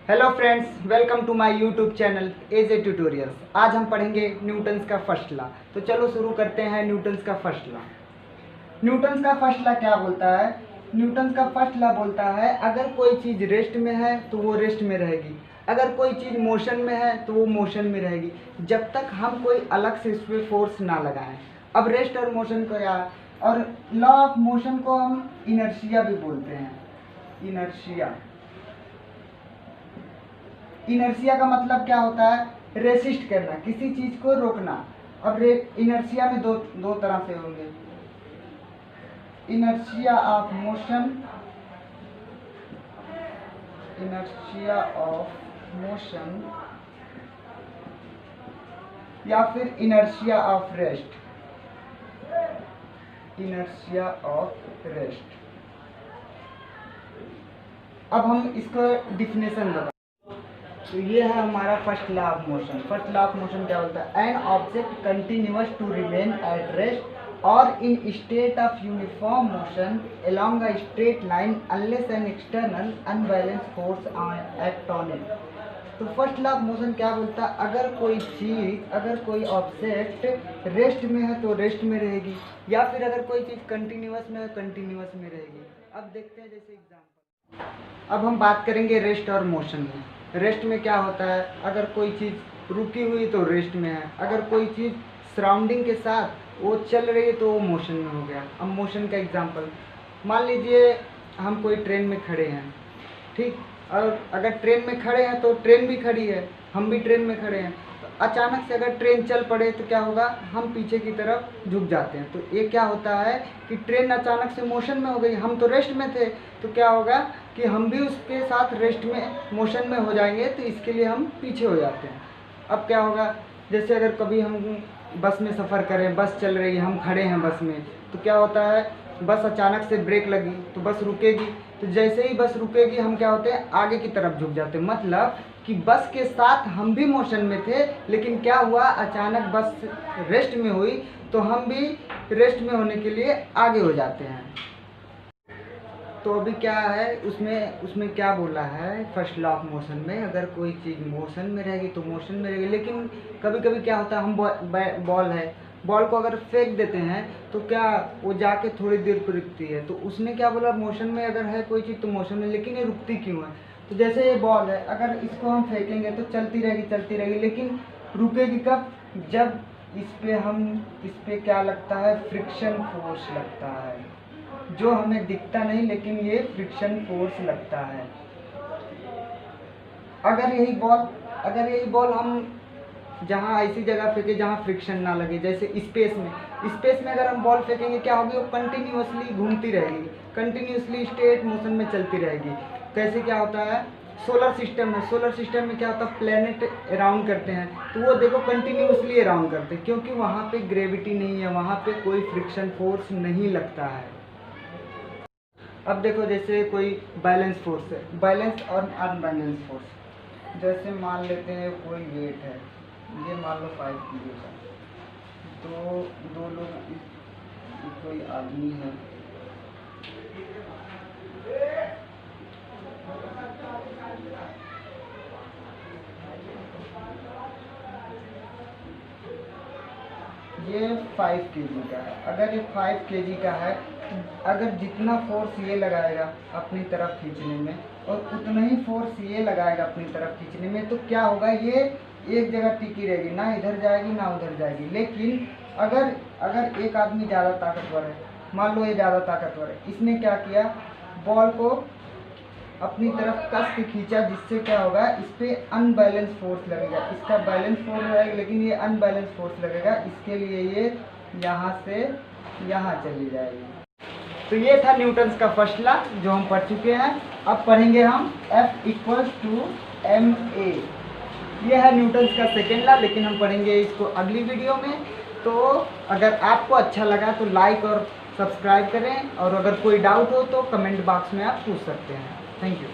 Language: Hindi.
Hello friends, welcome to my YouTube channel AJ tutorials. आज हम पढ़ेंगे न्यूटन्स का फर्स्ट लॉ। तो चलो शुरू करते हैं न्यूटन्स का फर्स्ट लॉ। न्यूटन्स का फर्स्ट लॉ क्या बोलता है? न्यूटन्स का फर्स्ट लॉ बोलता है अगर कोई चीज़ रेस्ट में है तो वो रेस्ट में रहेगी, अगर कोई चीज़ मोशन में है तो वो मोशन में रहेगी, जब तक हम कोई अलग से इस पर फोर्स ना लगाएं। अब रेस्ट और मोशन को और लॉ ऑफ मोशन को हम इनर्शिया भी बोलते हैं। इनर्शिया का मतलब क्या होता है? रेसिस्ट करना, किसी चीज को रोकना। अब इनर्शिया में दो तरह से होंगे, इनर्शिया ऑफ मोशन, या फिर इनर्शिया ऑफ रेस्ट। अब हम इसको डिफिनेशन बताएं। तो ये है हमारा first law of motion. First law of motion क्या बोलता है? An object continuous to remain at rest और in state of uniform motion along a straight line unless an external unbalance force act on it. तो फर्स्ट लॉ ऑफ मोशन क्या बोलता है? अगर कोई चीज़, अगर कोई ऑब्जेक्ट रेस्ट में है तो रेस्ट में रहेगी, या फिर अगर कोई चीज़ कंटिन्यूअस में है कंटिन्यूअस में रहेगी। अब देखते हैं जैसे एग्जाम्पल। अब हम बात करेंगे रेस्ट और मोशन में। रेस्ट में क्या होता है? अगर कोई चीज़ रुकी हुई तो रेस्ट में है, अगर कोई चीज़ सराउंडिंग के साथ वो चल रही है तो वो मोशन में हो गया। अब मोशन का एग्जांपल, मान लीजिए हम कोई ट्रेन में खड़े हैं, ठीक, और अगर ट्रेन में खड़े हैं तो ट्रेन भी खड़ी है, हम भी ट्रेन में खड़े हैं। तो अचानक से अगर ट्रेन चल पड़े तो क्या होगा? हम पीछे की तरफ झुक जाते हैं। तो ये क्या होता है कि ट्रेन अचानक से मोशन में हो गई, हम तो रेस्ट में थे, तो क्या होगा कि हम भी उसके साथ रेस्ट में, मोशन में हो जाएंगे, तो इसके लिए हम पीछे हो जाते हैं। अब क्या होगा? जैसे अगर कभी हम बस में सफ़र करें, बस चल रही है, हम खड़े हैं बस में, तो क्या होता है, बस अचानक से ब्रेक लगी तो बस रुकेगी। तो जैसे ही बस रुकेगी हम क्या होते हैं? आगे की तरफ झुक जाते हैं। मतलब कि बस के साथ हम भी मोशन में थे, लेकिन क्या हुआ, अचानक बस रेस्ट में हुई तो हम भी रेस्ट में होने के लिए आगे हो जाते हैं। तो अभी क्या है, उसमें क्या बोला है फर्स्ट लॉ ऑफ मोशन में? अगर कोई चीज़ मोशन में रहेगी तो मोशन में रहेगी, लेकिन कभी कभी क्या होता है, हम बॉल है, बॉल को अगर फेंक देते हैं तो क्या वो जाके थोड़ी देर पर रुकती है। तो उसने क्या बोला, मोशन में अगर है कोई चीज़ तो मोशन में, लेकिन ये रुकती क्यों है? तो जैसे ये बॉल है, अगर इसको हम फेंकेंगे तो चलती रहेगी, लेकिन रुकेगी कब? जब इस पे क्या लगता है? फ्रिक्शन फोर्स लगता है, जो हमें दिखता नहीं लेकिन ये फ्रिक्शन फोर्स लगता है। अगर यही बॉल हम जहाँ ऐसी जगह फेंके जहाँ फ्रिक्शन ना लगे, जैसे स्पेस में अगर हम बॉल फेंकेंगे क्या होगी? वो कंटिन्यूअसली घूमती रहेगी, कंटिन्यूअसली स्ट्रेट मोशन में चलती रहेगी। कैसे क्या होता है? सोलर सिस्टम में क्या होता है? प्लेनेट अराउंड करते हैं, तो वो देखो कंटिन्यूअसली अराउंड करते हैं, क्योंकि वहाँ पे ग्रेविटी नहीं है, वहाँ पे कोई फ्रिक्शन फोर्स नहीं लगता है। अब देखो जैसे कोई बैलेंस फोर्स है, बैलेंस और अनबैलेंस फोर्स। जैसे मान लेते हैं कोई वेट है, ये मान लो 5 किलो का, तो दो लोग, कोई आदमी है, ये 5 kg का है। अगर ये 5 kg का है, अगर जितना फोर्स ये लगाएगा अपनी तरफ खींचने में और उतना ही फोर्स ये लगाएगा अपनी तरफ खींचने में, तो क्या होगा? ये एक जगह टिकी रहेगी, ना इधर जाएगी ना उधर जाएगी। लेकिन अगर एक आदमी ज़्यादा ताकतवर है, मान लो ये ज़्यादा ताकतवर है, इसने क्या किया, बॉल को अपनी तरफ कस के खींचा, जिससे क्या होगा? इस पर अनबैलेंस फोर्स लगेगा, इसका बैलेंस फोर्स रहेगा लेकिन ये अनबैलेंस फोर्स लगेगा, इसके लिए ये यहाँ से यहाँ चली जाएगी। तो ये था न्यूटन्स का फर्स्ट लॉ जो हम पढ़ चुके हैं। अब पढ़ेंगे हम F = ma। ये है न्यूटन्स का सेकेंड लॉ, लेकिन हम पढ़ेंगे इसको अगली वीडियो में। तो अगर आपको अच्छा लगा तो लाइक और सब्सक्राइब करें, और अगर कोई डाउट हो तो कमेंट बॉक्स में आप पूछ सकते हैं। Thank you.